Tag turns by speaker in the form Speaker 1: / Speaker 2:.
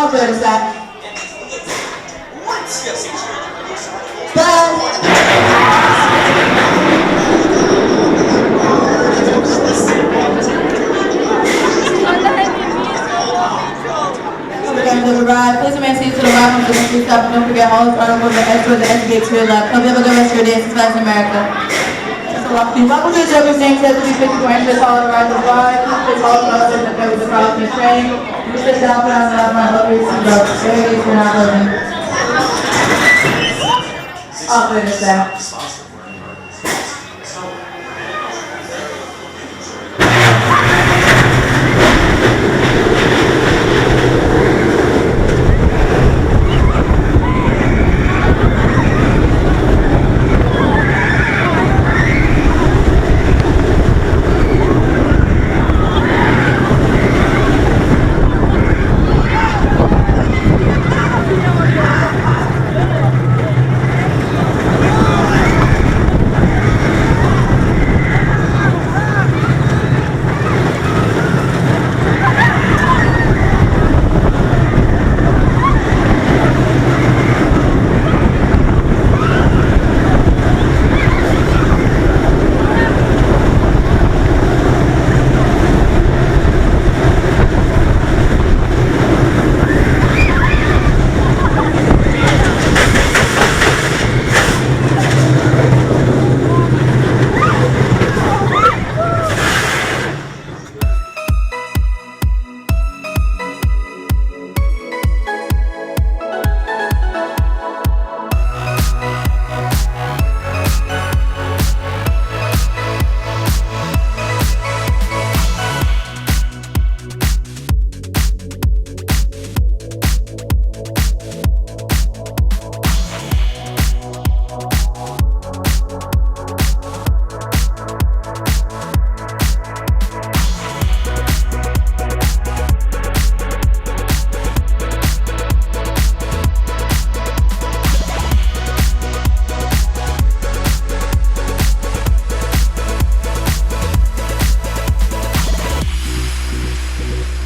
Speaker 1: How good is that? Please remain seated to the right once the seat stop. Don't forget all those articles and extras and exhibits to your left. Hope you have a good rest of your day. Success in America. Welcome to the show. Jinx has to be 50 points to follow the ride of the ride. Please follow the rest of the with the crowd and train. You sit down, put on the left line, over your seatbelt. There it is, we're not moving. I'll finish that.